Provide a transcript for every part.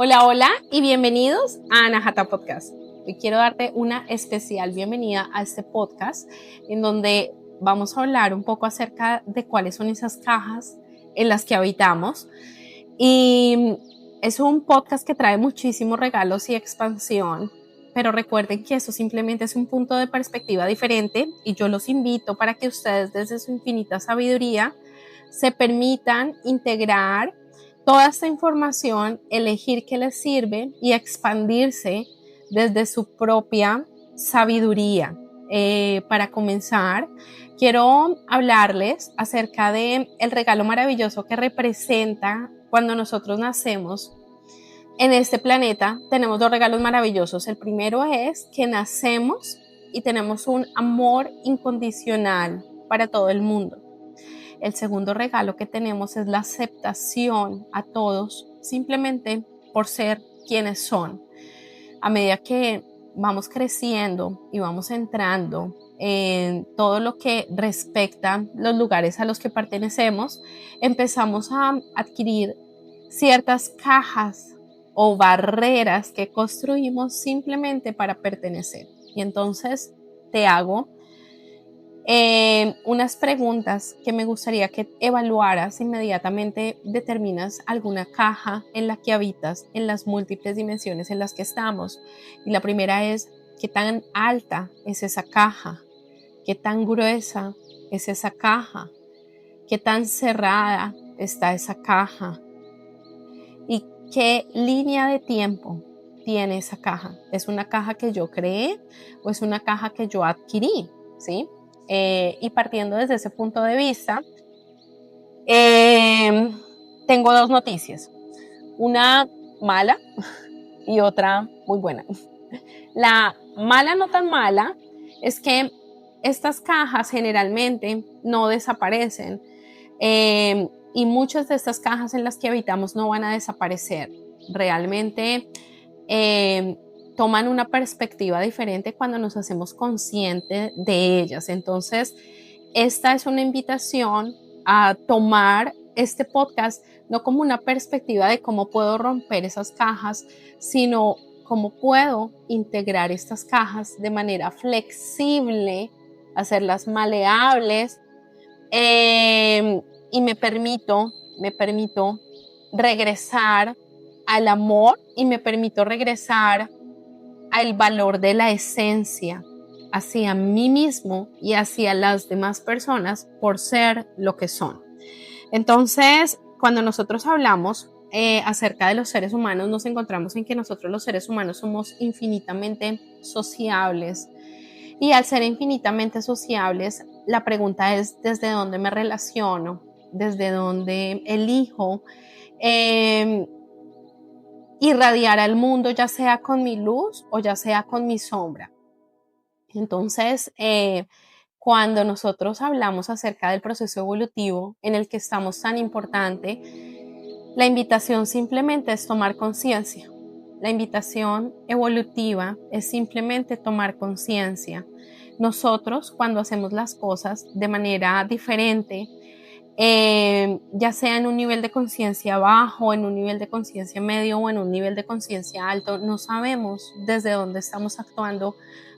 Hola, hola y bienvenidos a Anahata Podcast. Hoy quiero darte una especial bienvenida a este podcast en donde vamos a hablar un poco acerca de cuáles son esas cajas en las que habitamos. Y es un podcast que trae muchísimos regalos y expansión, pero recuerden que eso simplemente es un punto de perspectiva diferente y yo los invito para que ustedes desde su infinita sabiduría se permitan integrar toda esta información, elegir qué les sirve y expandirse desde su propia sabiduría. Para comenzar, quiero hablarles acerca de el regalo maravilloso que representa cuando nosotros nacemos en este planeta. Tenemos dos regalos maravillosos. El primero es que nacemos y tenemos un amor incondicional para todo el mundo. El segundo regalo que tenemos es la aceptación a todos simplemente por ser quienes son. A medida que vamos creciendo y vamos entrando en todo lo que respecta los lugares a los que pertenecemos, empezamos a adquirir ciertas cajas o barreras que construimos simplemente para pertenecer. Y entonces te hago unas preguntas que me gustaría que evaluaras inmediatamente. Determinas alguna caja en la que habitas en las múltiples dimensiones en las que estamos. Y la primera es, ¿qué tan alta es esa caja? ¿Qué tan gruesa es esa caja? ¿Qué tan cerrada está esa caja? ¿Y qué línea de tiempo tiene esa caja? ¿Es una caja que yo creé o es una caja que yo adquirí? ¿Sí? Y partiendo desde ese punto de vista, tengo dos noticias, una mala y otra muy buena. La mala, no tan mala, es que estas cajas generalmente no desaparecen, y muchas de estas cajas en las que habitamos no van a desaparecer. Realmente toman una perspectiva diferente cuando nos hacemos conscientes de ellas. Entonces, esta es una invitación a tomar este podcast no como una perspectiva de cómo puedo romper esas cajas, sino cómo puedo integrar estas cajas de manera flexible, hacerlas maleables, y me permito regresar al amor y me permito regresar al valor de la esencia hacia mí mismo y hacia las demás personas por ser lo que son. Entonces, cuando nosotros hablamos acerca de los seres humanos, nos encontramos en que nosotros los seres humanos somos infinitamente sociables. Y al ser infinitamente sociables, la pregunta es desde dónde me relaciono, desde dónde elijo irradiar al mundo, ya sea con mi luz o ya sea con mi sombra. Entonces, cuando nosotros hablamos acerca del proceso evolutivo en el que estamos tan importante, la invitación simplemente es tomar conciencia. La invitación evolutiva es simplemente tomar conciencia. Nosotros, cuando hacemos las cosas de manera diferente, ya sea en un nivel de conciencia bajo, en un nivel de conciencia medio o en un nivel de conciencia alto, no sabemos desde dónde estamos actuando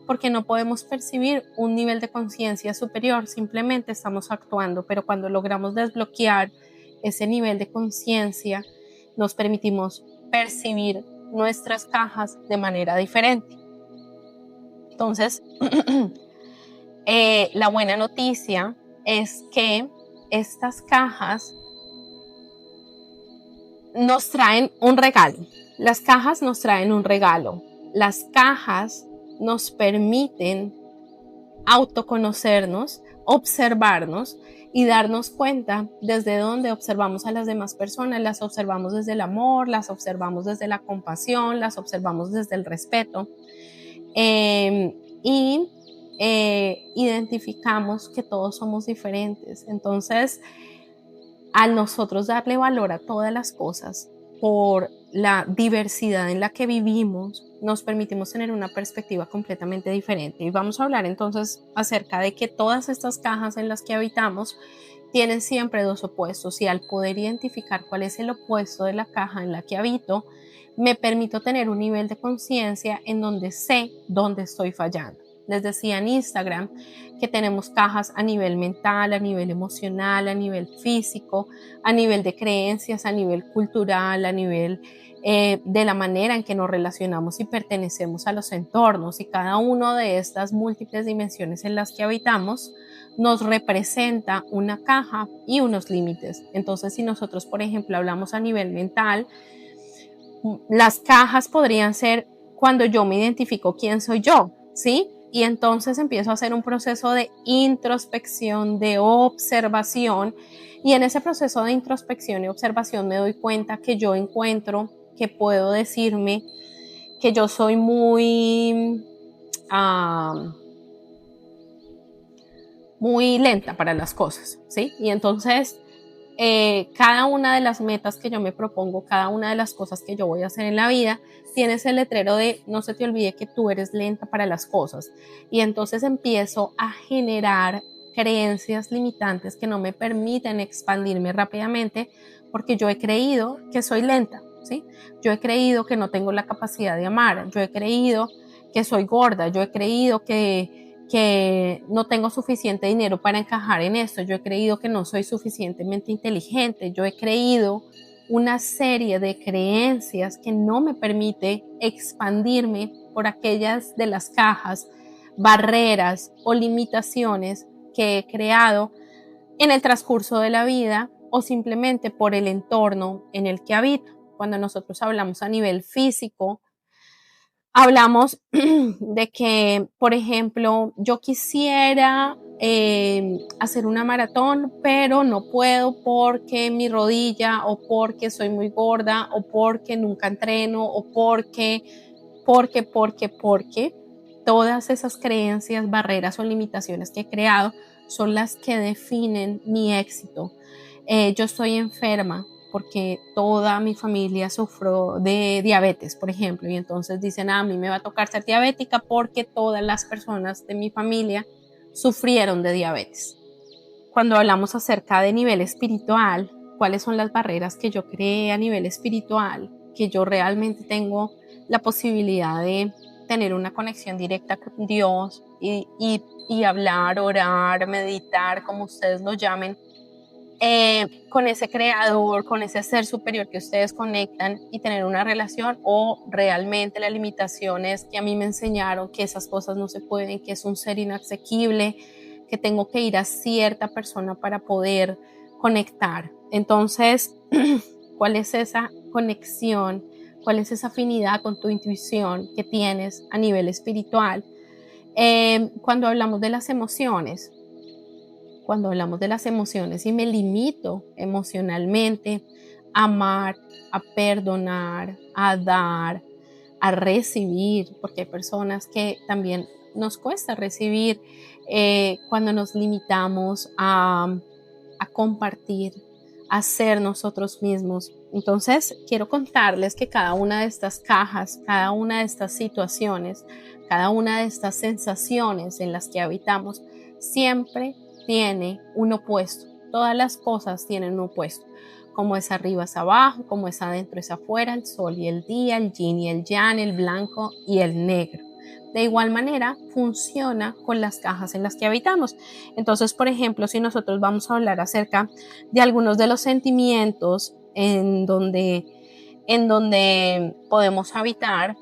porque no podemos percibir un nivel de conciencia superior, simplemente estamos actuando. Pero cuando logramos desbloquear ese nivel de conciencia, nos permitimos percibir nuestras cajas de manera diferente. Entonces, la buena noticia es que estas cajas nos traen un regalo. Las cajas nos traen un regalo. Las cajas nos permiten autoconocernos, observarnos y darnos cuenta desde dónde observamos a las demás personas. Las observamos desde el amor, las observamos desde la compasión, las observamos desde el respeto, y identificamos que todos somos diferentes. Entonces, al nosotros darle valor a todas las cosas por la diversidad en la que vivimos, nos permitimos tener una perspectiva completamente diferente. Y vamos a hablar entonces acerca de que todas estas cajas en las que habitamos tienen siempre dos opuestos y al poder identificar cuál es el opuesto de la caja en la que habito, me permito tener un nivel de conciencia en donde sé dónde estoy fallando. Les decía en Instagram que tenemos cajas a nivel mental, a nivel emocional, a nivel físico, a nivel de creencias, a nivel cultural, a nivel de la manera en que nos relacionamos y pertenecemos a los entornos, y cada una de estas múltiples dimensiones en las que habitamos nos representa una caja y unos límites. Entonces, si nosotros, por ejemplo, hablamos a nivel mental, las cajas podrían ser cuando yo me identifico quién soy yo, ¿sí? Y entonces empiezo a hacer un proceso de introspección, de observación, y en ese proceso de introspección y observación me doy cuenta que yo encuentro que puedo decirme que yo soy muy lenta para las cosas, ¿sí? Y entonces cada una de las metas que yo me propongo, cada una de las cosas que yo voy a hacer en la vida, tiene ese letrero de no se te olvide que tú eres lenta para las cosas. Y entonces empiezo a generar creencias limitantes que no me permiten expandirme rápidamente, porque yo he creído que soy lenta, ¿sí? Yo he creído que no tengo la capacidad de amar, yo he creído que soy gorda, yo he creído que no tengo suficiente dinero para encajar en esto, yo he creído que no soy suficientemente inteligente, yo he creído una serie de creencias que no me permite expandirme por aquellas de las cajas, barreras o limitaciones que he creado en el transcurso de la vida o simplemente por el entorno en el que habito. Cuando nosotros hablamos a nivel físico, hablamos de que, por ejemplo, yo quisiera hacer una maratón, pero no puedo porque mi rodilla, o porque soy muy gorda, o porque nunca entreno, o porque todas esas creencias, barreras o limitaciones que he creado son las que definen mi éxito. Yo estoy enferma porque toda mi familia sufrió de diabetes, por ejemplo, y entonces dicen, a mí me va a tocar ser diabética porque todas las personas de mi familia sufrieron de diabetes. Cuando hablamos acerca de nivel espiritual, ¿cuáles son las barreras que yo creé a nivel espiritual? Que yo realmente tengo la posibilidad de tener una conexión directa con Dios y hablar, orar, meditar, como ustedes lo llamen, con ese creador, con ese ser superior que ustedes conectan y tener una relación, o realmente la limitación es que a mí me enseñaron que esas cosas no se pueden, que es un ser inaccesible, que tengo que ir a cierta persona para poder conectar. Entonces, ¿cuál es esa conexión? ¿Cuál es esa afinidad con tu intuición que tienes a nivel espiritual? Cuando hablamos de las emociones, y me limito emocionalmente a amar, a perdonar, a dar, a recibir, porque hay personas que también nos cuesta recibir, cuando nos limitamos a compartir, a ser nosotros mismos. Entonces, quiero contarles que cada una de estas cajas, cada una de estas situaciones, cada una de estas sensaciones en las que habitamos, siempre tiene un opuesto. Todas las cosas tienen un opuesto. Como es arriba es abajo, como es adentro es afuera, el sol y el día, el yin y el yang, el blanco y el negro. De igual manera funciona con las cajas en las que habitamos. Entonces, por ejemplo, si nosotros vamos a hablar acerca de algunos de los sentimientos en donde podemos habitar,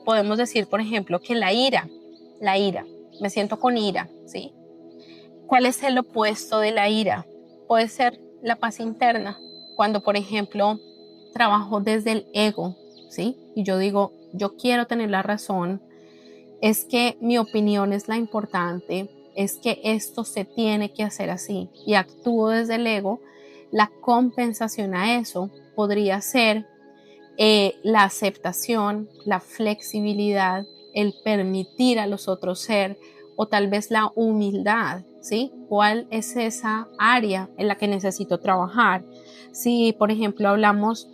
podemos decir, por ejemplo, que la ira, me siento con ira, ¿sí? ¿Cuál es el opuesto de la ira? Puede ser la paz interna, cuando, por ejemplo, trabajo desde el ego, ¿sí? Y yo digo, yo quiero tener la razón, es que mi opinión es la importante, es que esto se tiene que hacer así, y actúo desde el ego. La compensación a eso podría ser la aceptación, la flexibilidad, el permitir a los otros ser, o tal vez la humildad, ¿sí? ¿Cuál es esa área en la que necesito trabajar? Si, por ejemplo, hablamos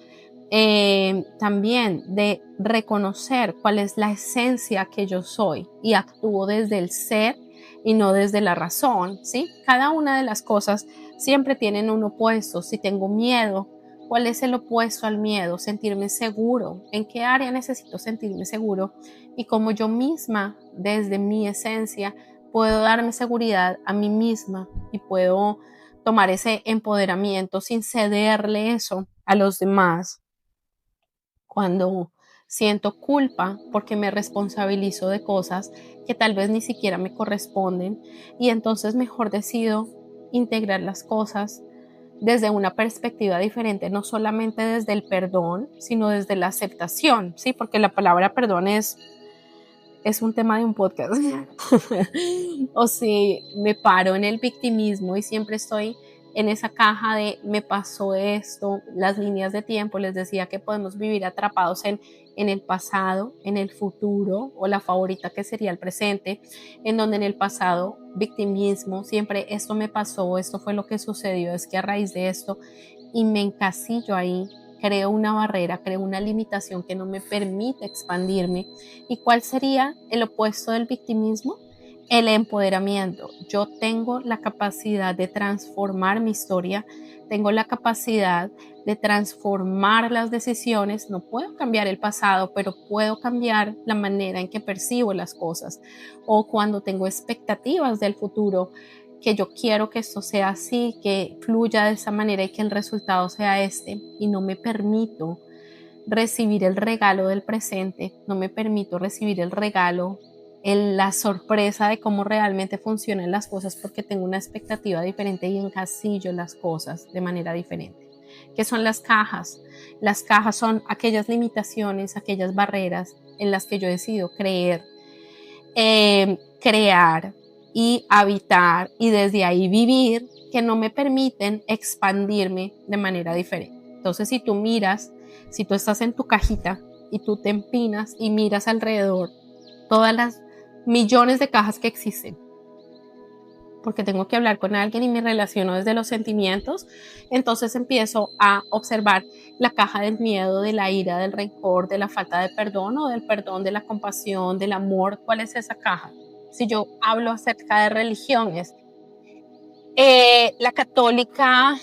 también de reconocer cuál es la esencia que yo soy y actúo desde el ser y no desde la razón, ¿sí? Cada una de las cosas siempre tienen un opuesto. Si tengo miedo, ¿cuál es el opuesto al miedo? Sentirme seguro. ¿En qué área necesito sentirme seguro? Y como yo misma, desde mi esencia, puedo darme seguridad a mí misma y puedo tomar ese empoderamiento sin cederle eso a los demás. Cuando siento culpa porque me responsabilizo de cosas que tal vez ni siquiera me corresponden, y entonces mejor decido integrar las cosas desde una perspectiva diferente, no solamente desde el perdón, sino desde la aceptación, ¿sí? Porque la palabra perdón es un tema de un podcast. O si me paro en el victimismo y siempre estoy en esa caja de me pasó esto, las líneas de tiempo, les decía que podemos vivir atrapados en el pasado, en el futuro, o la favorita que sería el presente, en donde en el pasado victimismo, siempre esto me pasó, esto fue lo que sucedió, es que a raíz de esto, y me encasillo ahí, creo una barrera, creo una limitación que no me permite expandirme. ¿Y cuál sería el opuesto del victimismo? El empoderamiento. Yo tengo la capacidad de transformar mi historia, tengo la capacidad de transformar las decisiones. No puedo cambiar el pasado, pero puedo cambiar la manera en que percibo las cosas. O cuando tengo expectativas del futuro, que yo quiero que esto sea así, que fluya de esa manera y que el resultado sea este, y no me permito recibir el regalo del presente, no me permito recibir el regalo, la sorpresa de cómo realmente funcionan las cosas, porque tengo una expectativa diferente y encasillo las cosas de manera diferente. ¿Qué son las cajas? Las cajas son aquellas limitaciones, aquellas barreras en las que yo decido crear y habitar, y desde ahí vivir, que no me permiten expandirme de manera diferente. Entonces, si tú estás en tu cajita y tú te empinas y miras alrededor todas las millones de cajas que existen, porque tengo que hablar con alguien y me relaciono desde los sentimientos, entonces empiezo a observar la caja del miedo, de la ira, del rencor, de la falta de perdón, o del perdón, de la compasión, del amor. ¿Cuál es esa caja? Si yo hablo acerca de religiones, la católica,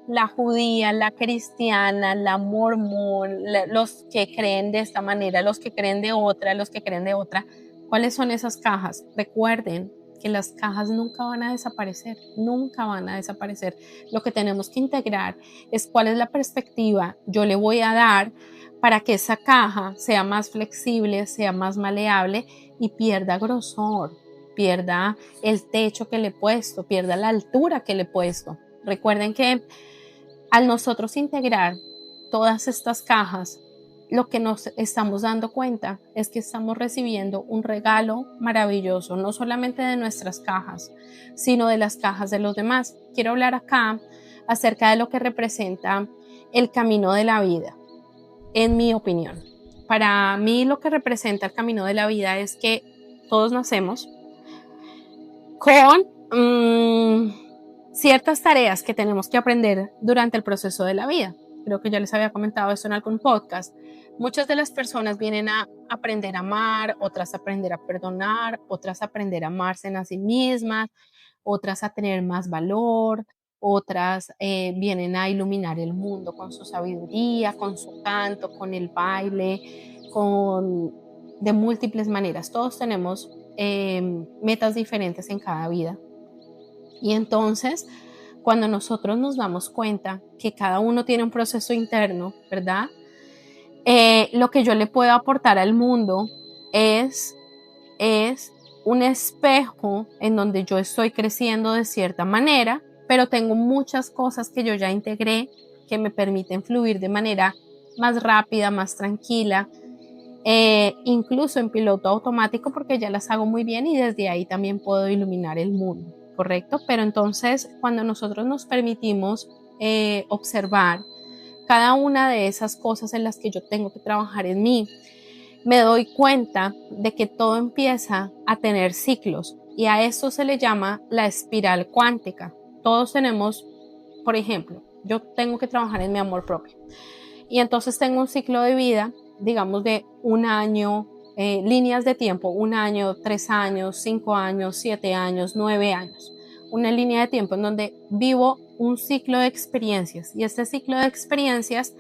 la judía, la cristiana, la mormón, los que creen de esta manera, los que creen de otra, los que creen de otra. ¿Cuáles son esas cajas? Recuerden que las cajas nunca van a desaparecer, nunca van a desaparecer. Lo que tenemos que integrar es cuál es la perspectiva yo le voy a dar para que esa caja sea más flexible, sea más maleable y pierda grosor, pierda el techo que le he puesto, pierda la altura que le he puesto. Recuerden que al nosotros integrar todas estas cajas, lo que nos estamos dando cuenta es que estamos recibiendo un regalo maravilloso, no solamente de nuestras cajas, sino de las cajas de los demás. Quiero hablar acá acerca de lo que representa el camino de la vida, en mi opinión. Para mí, lo que representa el camino de la vida es que todos nacemos con ciertas tareas que tenemos que aprender durante el proceso de la vida. Creo que ya les había comentado esto en algún podcast. Muchas de las personas vienen a aprender a amar, otras a aprender a perdonar, otras a aprender a amarse a sí mismas, otras a tener más valor, otras vienen a iluminar el mundo con su sabiduría, con su canto, con el baile, de múltiples maneras. Todos tenemos metas diferentes en cada vida. Y entonces, cuando nosotros nos damos cuenta que cada uno tiene un proceso interno, ¿verdad? Lo que yo le puedo aportar al mundo es un espejo en donde yo estoy creciendo de cierta manera, pero tengo muchas cosas que yo ya integré que me permiten fluir de manera más rápida, más tranquila, incluso en piloto automático, porque ya las hago muy bien y desde ahí también puedo iluminar el mundo. ¿Correcto? Pero entonces, cuando nosotros nos permitimos observar cada una de esas cosas en las que yo tengo que trabajar en mí, me doy cuenta de que todo empieza a tener ciclos, y a esto se le llama la espiral cuántica. Todos tenemos, por ejemplo, yo tengo que trabajar en mi amor propio, y entonces tengo un ciclo de vida, digamos, de un año, líneas de tiempo, 1 año, 3 años, 5 años, 7 años, 9 años. Una línea de tiempo en donde vivo un ciclo de experiencias y este ciclo de experiencias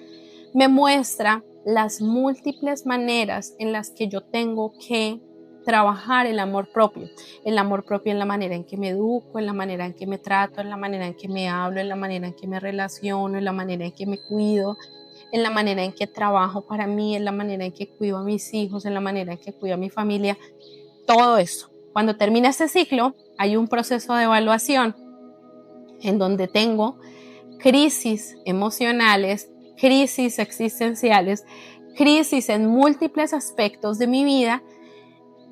me muestra las múltiples maneras en las que yo tengo que trabajar el amor propio. El amor propio en la manera en que me educo, en la manera en que me trato, en la manera en que me hablo, en la manera en que me relaciono, en la manera en que me cuido, en la manera en que trabajo para mí, en la manera en que cuido a mis hijos, en la manera en que cuido a mi familia, todo eso. Cuando termina este ciclo, hay un proceso de evaluación en donde tengo crisis emocionales, crisis existenciales, crisis en múltiples aspectos de mi vida,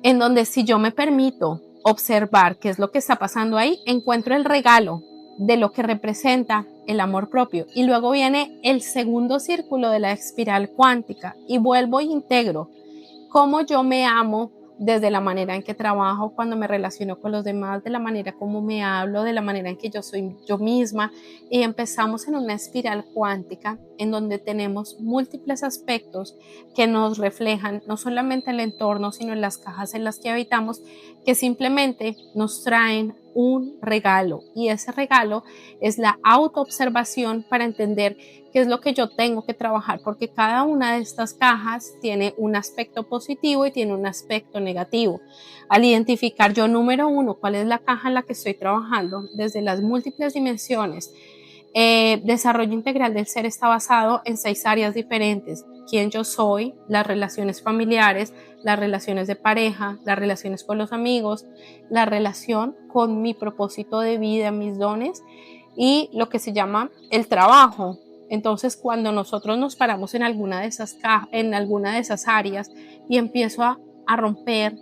en donde si yo me permito observar qué es lo que está pasando ahí, encuentro el regalo de lo que representa el amor propio. Y luego viene el segundo círculo de la espiral cuántica y vuelvo e integro cómo yo me amo desde la manera en que trabajo, cuando me relaciono con los demás, de la manera como me hablo, de la manera en que yo soy yo misma, y empezamos en una espiral cuántica en donde tenemos múltiples aspectos que nos reflejan no solamente el entorno, sino en las cajas en las que habitamos, que simplemente nos traen un regalo, y ese regalo es la autoobservación para entender qué es lo que yo tengo que trabajar, porque cada una de estas cajas tiene un aspecto positivo y tiene un aspecto negativo. Al identificar yo, número uno, cuál es la caja en la que estoy trabajando desde las múltiples dimensiones, desarrollo integral del ser está basado en 6 áreas diferentes: quién yo soy, las relaciones familiares, las relaciones de pareja, las relaciones con los amigos, la relación con mi propósito de vida, mis dones y lo que se llama el trabajo. Entonces, cuando nosotros nos paramos en alguna de esas áreas y empiezo a romper,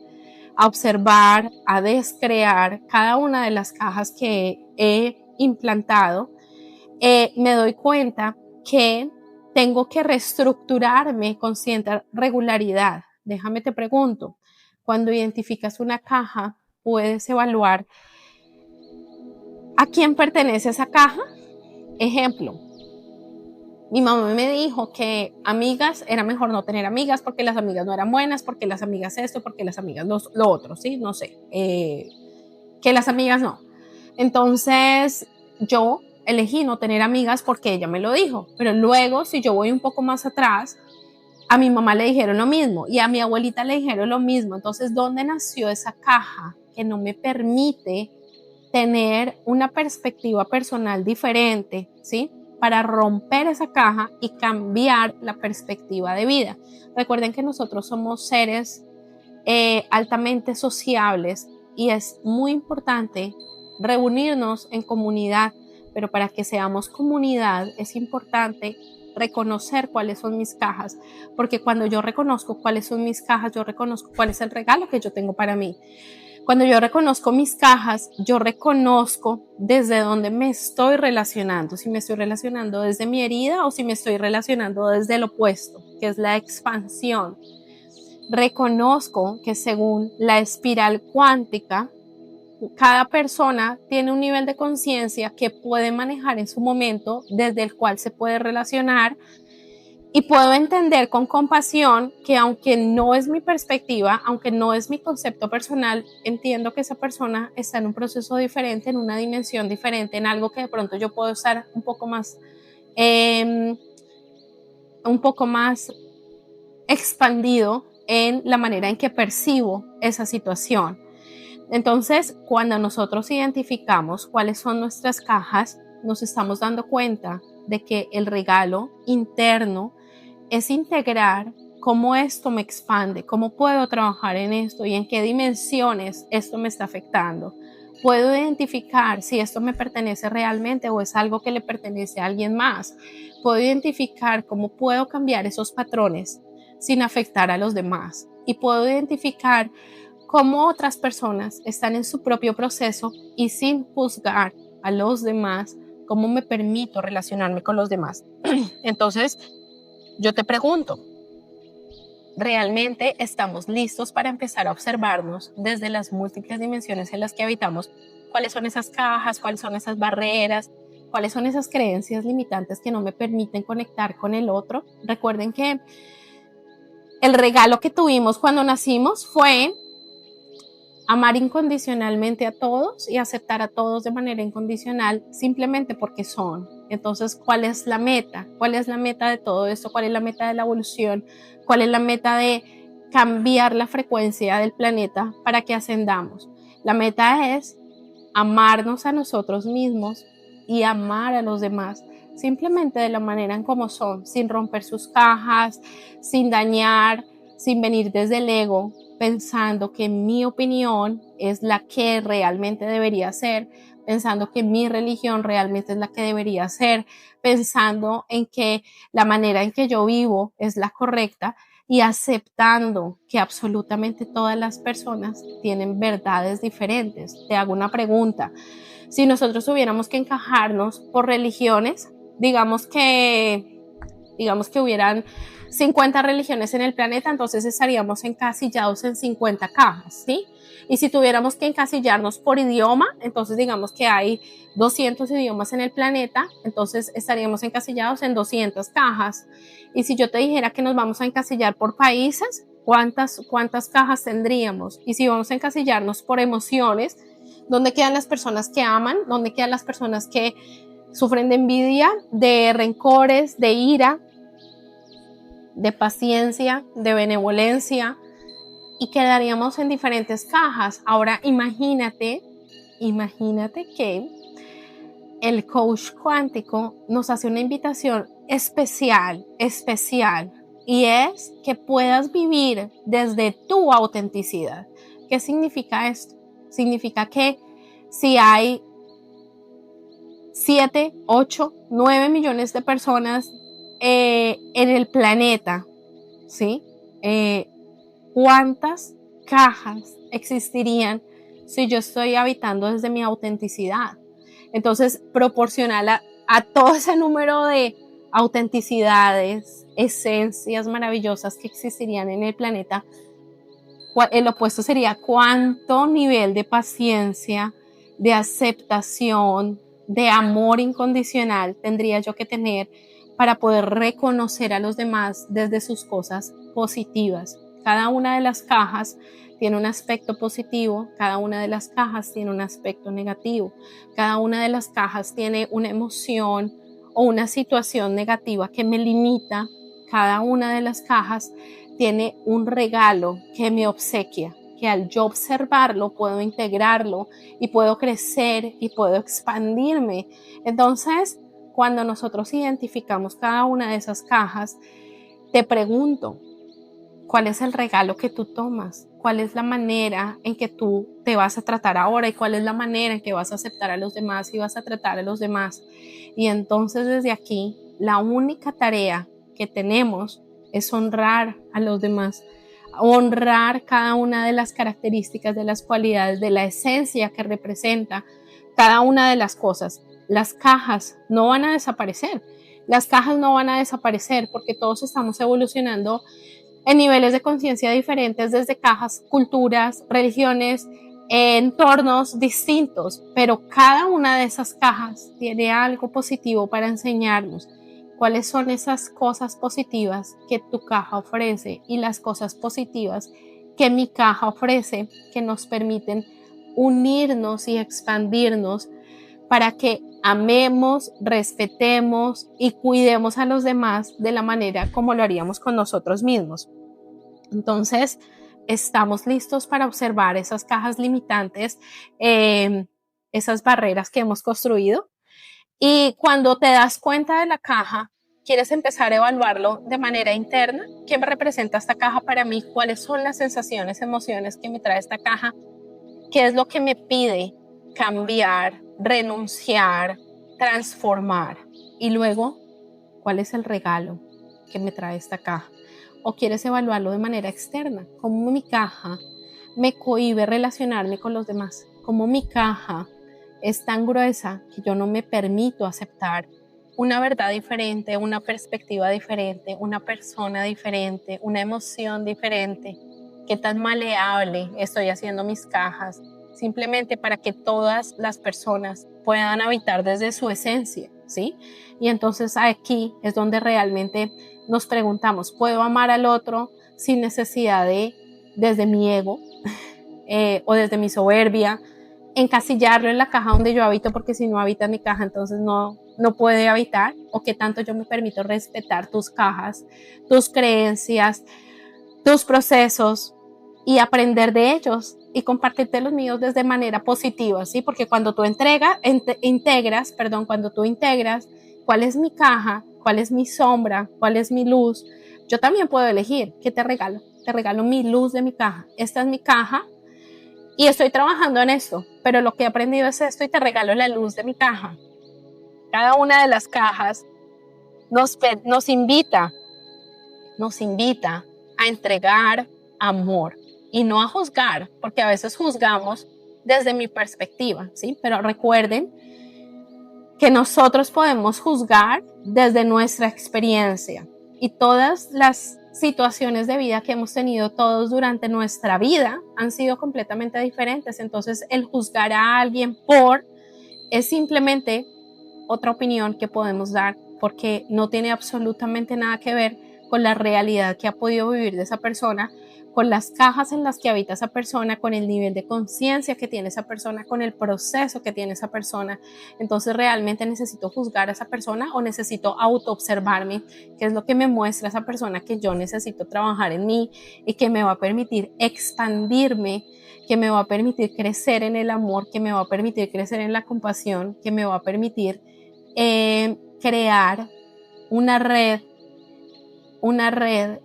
a observar, a descrear cada una de las cajas que he implantado, me doy cuenta que tengo que reestructurarme con cierta regularidad. Déjame te pregunto, cuando identificas una caja, puedes evaluar a quién pertenece esa caja. Ejemplo, mi mamá me dijo que amigas era mejor no tener amigas porque las amigas no eran buenas, porque las amigas esto, porque las amigas lo otro, ¿sí? No sé, que las amigas no. Entonces yo elegí no tener amigas porque ella me lo dijo, pero luego si yo voy un poco más atrás, a mi mamá le dijeron lo mismo y a mi abuelita le dijeron lo mismo. Entonces, ¿dónde nació esa caja que no me permite tener una perspectiva personal diferente, ¿sí? Para romper esa caja y cambiar la perspectiva de vida. Recuerden que nosotros somos seres altamente sociables y es muy importante reunirnos en comunidad, pero para que seamos comunidad es importante reconocer cuáles son mis cajas, porque cuando yo reconozco cuáles son mis cajas, yo reconozco cuál es el regalo que yo tengo para mí. Cuando yo reconozco mis cajas, yo reconozco desde dónde me estoy relacionando, si me estoy relacionando desde mi herida o si me estoy relacionando desde el opuesto, que es la expansión. Reconozco que según la espiral cuántica, cada persona tiene un nivel de conciencia que puede manejar en su momento, desde el cual se puede relacionar, y puedo entender con compasión que aunque no es mi perspectiva, aunque no es mi concepto personal, entiendo que esa persona está en un proceso diferente, en una dimensión diferente, en algo que de pronto yo puedo estar un poco más expandido en la manera en que percibo esa situación. Entonces, cuando nosotros identificamos cuáles son nuestras cajas, nos estamos dando cuenta de que el regalo interno es integrar cómo esto me expande, cómo puedo trabajar en esto y en qué dimensiones esto me está afectando. Puedo identificar si esto me pertenece realmente o es algo que le pertenece a alguien más. Puedo identificar cómo puedo cambiar esos patrones sin afectar a los demás. Y puedo identificar cómo otras personas están en su propio proceso y sin juzgar a los demás, cómo me permito relacionarme con los demás. Entonces, yo te pregunto, ¿realmente estamos listos para empezar a observarnos desde las múltiples dimensiones en las que habitamos? ¿Cuáles son esas cajas? ¿Cuáles son esas barreras? ¿Cuáles son esas creencias limitantes que no me permiten conectar con el otro? Recuerden que el regalo que tuvimos cuando nacimos fue amar incondicionalmente a todos y aceptar a todos de manera incondicional simplemente porque son. Entonces, ¿cuál es la meta? ¿Cuál es la meta de todo esto? ¿Cuál es la meta de la evolución? ¿Cuál es la meta de cambiar la frecuencia del planeta para que ascendamos? La meta es amarnos a nosotros mismos y amar a los demás, simplemente de la manera en como son, sin romper sus cajas, sin dañar, sin venir desde el ego, pensando que mi opinión es la que realmente debería ser, pensando que mi religión realmente es la que debería ser, pensando en que la manera en que yo vivo es la correcta y aceptando que absolutamente todas las personas tienen verdades diferentes. Te hago una pregunta. Si nosotros tuviéramos que encajarnos por religiones, digamos que hubieran 50 religiones en el planeta, entonces estaríamos encasillados en 50 cajas, ¿sí? Y si tuviéramos que encasillarnos por idioma, entonces digamos que hay 200 idiomas en el planeta, entonces estaríamos encasillados en 200 cajas. Y si yo te dijera que nos vamos a encasillar por países, ¿cuántas cajas tendríamos? Y si vamos a encasillarnos por emociones, ¿dónde quedan las personas que aman? ¿Dónde quedan las personas que sufren de envidia, de rencores, de ira, de paciencia, de benevolencia? Y quedaríamos en diferentes cajas. Ahora imagínate que el coach cuántico nos hace una invitación especial, y es que puedas vivir desde tu autenticidad. ¿Qué significa esto? Significa que si hay 7, 8, 9 millones de personas en el planeta, ¿sí? ¿Cuántas cajas existirían si yo estoy habitando desde mi autenticidad? Entonces, proporcional a todo ese número de autenticidades, esencias maravillosas que existirían en el planeta, el opuesto sería cuánto nivel de paciencia, de aceptación, de amor incondicional tendría yo que tener para poder reconocer a los demás desde sus cosas positivas. Cada una de las cajas tiene un aspecto positivo, cada una de las cajas tiene un aspecto negativo, cada una de las cajas tiene una emoción o una situación negativa que me limita, cada una de las cajas tiene un regalo que me obsequia, que al yo observarlo puedo integrarlo y puedo crecer y puedo expandirme. Entonces, cuando nosotros identificamos cada una de esas cajas, te pregunto, ¿cuál es el regalo que tú tomas? ¿Cuál es la manera en que tú te vas a tratar ahora? ¿Y cuál es la manera en que vas a aceptar a los demás y vas a tratar a los demás? Y entonces desde aquí, la única tarea que tenemos es honrar a los demás, honrar cada una de las características, de las cualidades, de la esencia que representa cada una de las cosas. Las cajas no van a desaparecer. Las cajas no van a desaparecer porque todos estamos evolucionando en niveles de conciencia diferentes, desde cajas, culturas, religiones, entornos distintos, pero cada una de esas cajas tiene algo positivo para enseñarnos. ¿Cuáles son esas cosas positivas que tu caja ofrece y las cosas positivas que mi caja ofrece, que nos permiten unirnos y expandirnos para que amemos, respetemos y cuidemos a los demás de la manera como lo haríamos con nosotros mismos? Entonces, estamos listos para observar esas cajas limitantes, esas barreras que hemos construido. Y cuando te das cuenta de la caja, quieres empezar a evaluarlo de manera interna. ¿Qué me representa esta caja para mí? ¿Cuáles son las sensaciones, emociones que me trae esta caja? ¿Qué es lo que me pide cambiar, renunciar, transformar? Y luego, ¿cuál es el regalo que me trae esta caja? ¿O quieres evaluarlo de manera externa? ¿Cómo mi caja me cohíbe relacionarme con los demás? ¿Cómo mi caja es tan gruesa que yo no me permito aceptar una verdad diferente, una perspectiva diferente, una persona diferente, una emoción diferente? ¿Qué tan maleable estoy haciendo mis cajas? Simplemente para que todas las personas puedan habitar desde su esencia, ¿sí? Y entonces aquí es donde realmente nos preguntamos, ¿puedo amar al otro sin necesidad de, desde mi ego? o desde mi soberbia, encasillarlo en la caja donde yo habito, porque si no habita en mi caja, entonces no puede habitar, o qué tanto yo me permito respetar tus cajas, tus creencias, tus procesos y aprender de ellos y compartirte los míos desde manera positiva, ¿sí? Porque cuando tú integras, cuál es mi caja, cuál es mi sombra, cuál es mi luz, yo también puedo elegir qué te regalo. Te regalo mi luz de mi caja. Esta es mi caja y estoy trabajando en esto, pero lo que he aprendido es esto y te regalo la luz de mi caja. Cada una de las cajas nos invita a entregar amor y no a juzgar, porque a veces juzgamos desde mi perspectiva, ¿sí? Pero recuerden que nosotros podemos juzgar desde nuestra experiencia, y todas las situaciones de vida que hemos tenido todos durante nuestra vida han sido completamente diferentes. Entonces, el juzgar a alguien es simplemente otra opinión que podemos dar, porque no tiene absolutamente nada que ver con la realidad que ha podido vivir de esa persona, con las cajas en las que habita esa persona, con el nivel de conciencia que tiene esa persona, con el proceso que tiene esa persona. Entonces, ¿realmente necesito juzgar a esa persona o necesito autoobservarme? ¿Qué es lo que me muestra esa persona que yo necesito trabajar en mí y que me va a permitir expandirme, que me va a permitir crecer en el amor, que me va a permitir crecer en la compasión, que me va a permitir crear una red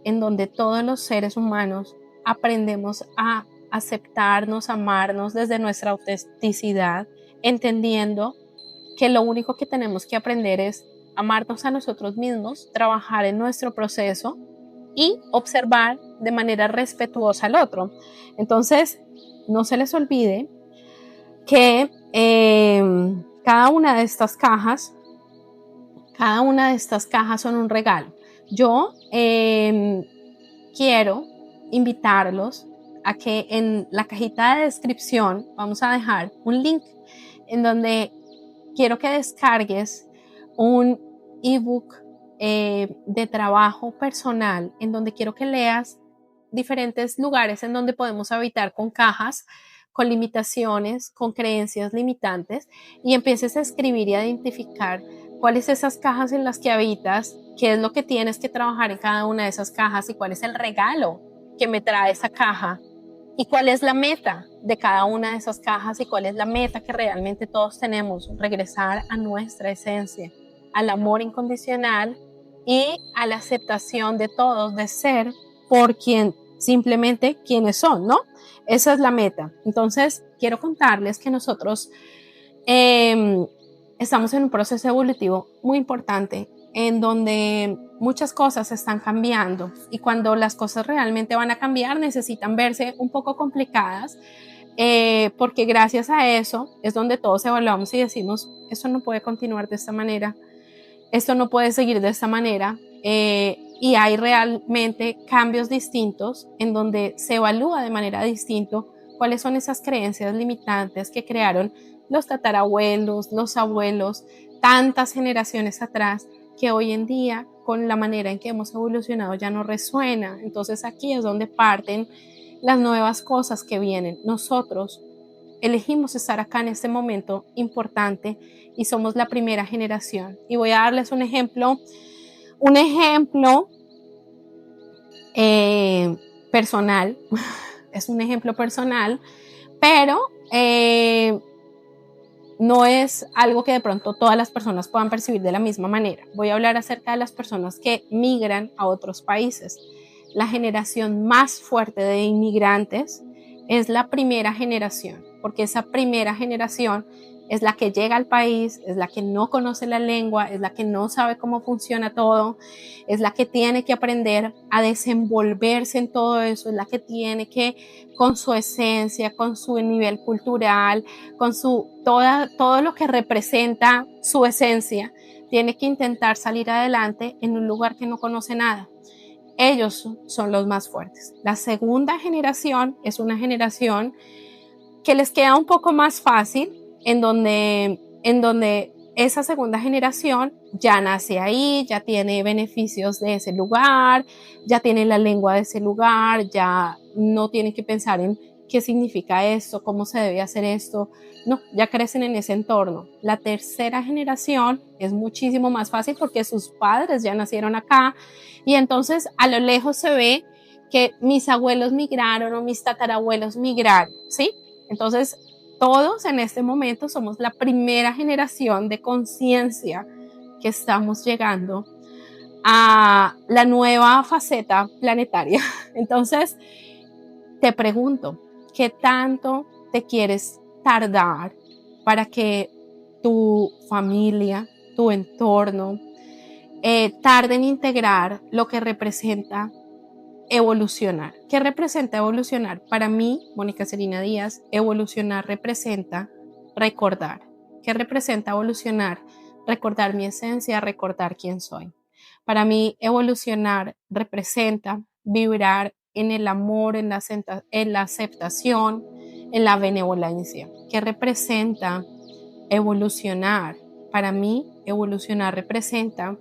en donde todos los seres humanos aprendemos a aceptarnos, amarnos desde nuestra autenticidad, entendiendo que lo único que tenemos que aprender es amarnos a nosotros mismos, trabajar en nuestro proceso y observar de manera respetuosa al otro. Entonces, no se les olvide que cada una de estas cajas son un regalo. Yo quiero invitarlos a que en la cajita de descripción vamos a dejar un link en donde quiero que descargues un ebook de trabajo personal, en donde quiero que leas diferentes lugares en donde podemos habitar con cajas, con limitaciones, con creencias limitantes, y empieces a escribir y a identificar cuáles son esas cajas en las que habitas, qué es lo que tienes que trabajar en cada una de esas cajas y cuál es el regalo que me trae esa caja y cuál es la meta de cada una de esas cajas y cuál es la meta que realmente todos tenemos: regresar a nuestra esencia, al amor incondicional y a la aceptación de todos, de ser por simplemente quienes son, ¿no? Esa es la meta. Entonces, quiero contarles que nosotros estamos en un proceso evolutivo muy importante, en donde muchas cosas están cambiando, y cuando las cosas realmente van a cambiar necesitan verse un poco complicadas, porque gracias a eso es donde todos evaluamos y decimos: esto no puede continuar de esta manera, esto no puede seguir de esta manera, y hay realmente cambios distintos en donde se evalúa de manera distinta cuáles son esas creencias limitantes que crearon los tatarabuelos, los abuelos, tantas generaciones atrás, que hoy en día, con la manera en que hemos evolucionado, ya no resuena. Entonces aquí es donde parten las nuevas cosas que vienen. Nosotros elegimos estar acá en este momento importante y somos la primera generación. Y voy a darles un ejemplo personal. Es un ejemplo personal, pero no es algo que de pronto todas las personas puedan percibir de la misma manera. Voy a hablar acerca de las personas que migran a otros países. La generación más fuerte de inmigrantes es la primera generación, porque esa primera generación es la que llega al país, es la que no conoce la lengua, es la que no sabe cómo funciona todo, es la que tiene que aprender a desenvolverse en todo eso, es la que tiene que, con su esencia, con su nivel cultural, con todo lo que representa su esencia, tiene que intentar salir adelante en un lugar que no conoce nada. Ellos son los más fuertes. La segunda generación es una generación que les queda un poco más fácil, en donde esa segunda generación ya nace ahí, ya tiene beneficios de ese lugar, ya tiene la lengua de ese lugar, ya no tiene que pensar en qué significa esto, cómo se debe hacer esto. No, ya crecen en ese entorno. La tercera generación es muchísimo más fácil porque sus padres ya nacieron acá y entonces a lo lejos se ve que mis abuelos migraron o mis tatarabuelos migraron, ¿sí? Entonces todos en este momento somos la primera generación de conciencia que estamos llegando a la nueva faceta planetaria. Entonces, te pregunto, ¿qué tanto te quieres tardar para que tu familia, tu entorno, tarde en integrar lo que representa evolucionar? ¿Qué representa evolucionar? Para mí, Mónica Celina Díaz, evolucionar representa recordar. ¿Qué representa evolucionar? Recordar mi esencia, recordar quién soy. Para mí, evolucionar representa vibrar en el amor, en la aceptación, en la benevolencia. ¿Qué representa evolucionar? Para mí, evolucionar representa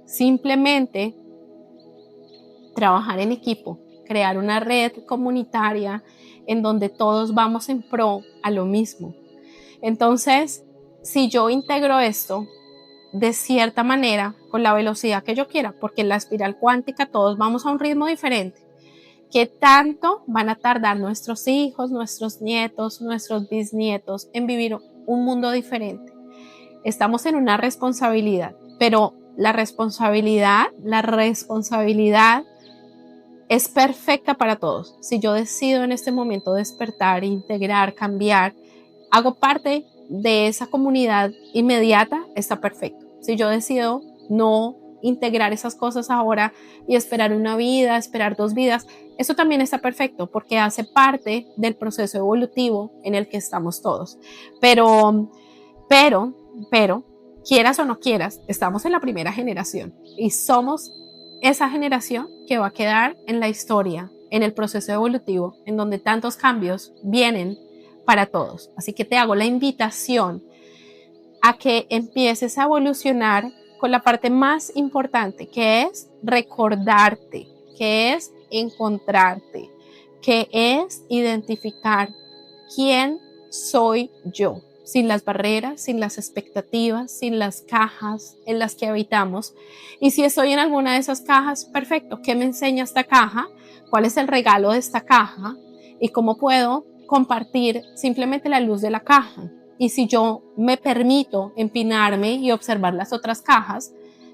simplemente trabajar en equipo, crear una red comunitaria en donde todos vamos en pro a lo mismo. Entonces, si yo integro esto de cierta manera, con la velocidad que yo quiera, porque en la espiral cuántica todos vamos a un ritmo diferente, ¿qué tanto van a tardar nuestros hijos, nuestros nietos, nuestros bisnietos en vivir un mundo diferente? Estamos en una responsabilidad, pero la responsabilidad es perfecta para todos. Si yo decido en este momento despertar, integrar, cambiar, hago parte de esa comunidad inmediata, está perfecto. Si yo decido no integrar esas cosas ahora y esperar una vida, esperar 2 vidas, eso también está perfecto porque hace parte del proceso evolutivo en el que estamos todos. Pero, quieras o no quieras, estamos en la primera generación y somos esa generación que va a quedar en la historia, en el proceso evolutivo, en donde tantos cambios vienen para todos. Así que te hago la invitación a que empieces a evolucionar con la parte más importante, que es recordarte, que es encontrarte, que es identificar quién soy yo, sin las barreras, sin las expectativas, sin las cajas en las que habitamos. Y si estoy en alguna de esas cajas, perfecto, ¿qué me enseña esta caja? ¿Cuál es el regalo de esta caja? ¿Y cómo puedo compartir simplemente la luz de la caja? Y si yo me permito empinarme y observar las otras cajas,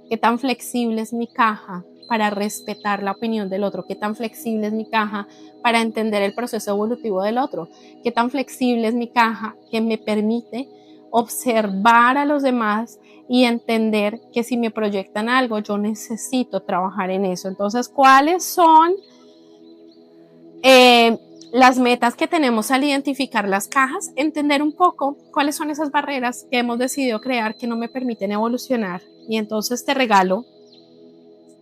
¿qué tan flexible es mi caja para respetar la opinión del otro? ¿Qué tan flexible es mi caja para entender el proceso evolutivo del otro? ¿Qué tan flexible es mi caja que me permite observar a los demás y entender que si me proyectan algo, yo necesito trabajar en eso? Entonces, ¿cuáles son las metas que tenemos al identificar las cajas? Entender un poco cuáles son esas barreras que hemos decidido crear que no me permiten evolucionar. Y entonces te regalo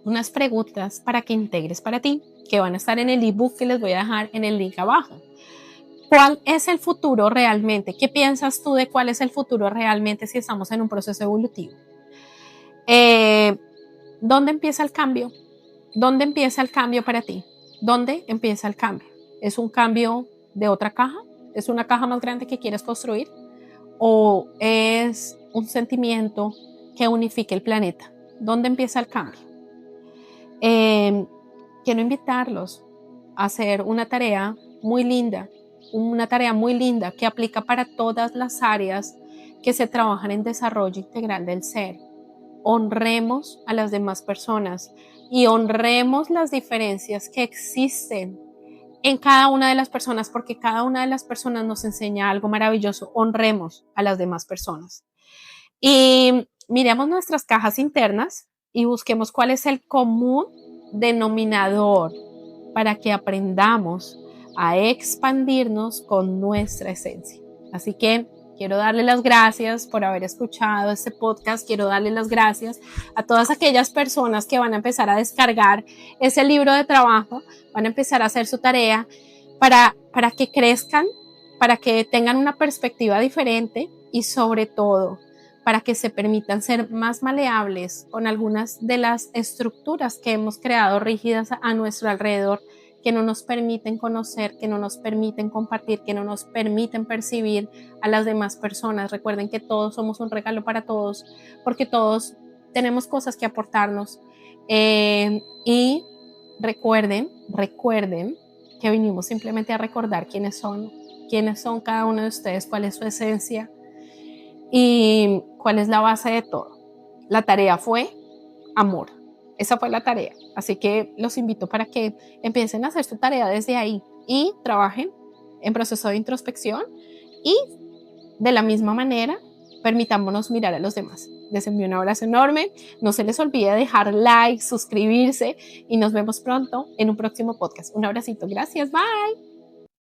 unas preguntas para que integres para ti, que van a estar en el ebook que les voy a dejar en el link abajo. ¿Cuál es el futuro realmente? ¿Qué piensas tú de cuál es el futuro realmente si estamos en un proceso evolutivo? ¿Dónde empieza el cambio? ¿Dónde empieza el cambio para ti? ¿Dónde empieza el cambio? ¿Es un cambio de otra caja? ¿Es una caja más grande que quieres construir? ¿O es un sentimiento que unifique el planeta? ¿Dónde empieza el cambio? Quiero invitarlos a hacer una tarea muy linda que aplica para todas las áreas que se trabajan en desarrollo integral del ser. Honremos a las demás personas y honremos las diferencias que existen en cada una de las personas, porque cada una de las personas nos enseña algo maravilloso. Honremos a las demás personas. Y miremos nuestras cajas internas y busquemos cuál es el común denominador para que aprendamos a expandirnos con nuestra esencia. Así que quiero darle las gracias por haber escuchado este podcast. Quiero darle las gracias a todas aquellas personas que van a empezar a descargar ese libro de trabajo, van a empezar a hacer su tarea para que crezcan, para que tengan una perspectiva diferente y sobre todo para que se permitan ser más maleables con algunas de las estructuras que hemos creado rígidas a nuestro alrededor, que no nos permiten conocer, que no nos permiten compartir, que no nos permiten percibir a las demás personas. Recuerden que todos somos un regalo para todos, porque todos tenemos cosas que aportarnos. Y recuerden que vinimos simplemente a recordar quiénes son cada uno de ustedes, cuál es su esencia y cuál es la base de todo. La tarea fue amor. Esa fue la tarea. Así que los invito para que empiecen a hacer su tarea desde ahí y trabajen en proceso de introspección y de la misma manera permitámonos mirar a los demás. Les envío un abrazo enorme. No se les olvide dejar like, suscribirse y nos vemos pronto en un próximo podcast. Un abracito. Gracias. Bye.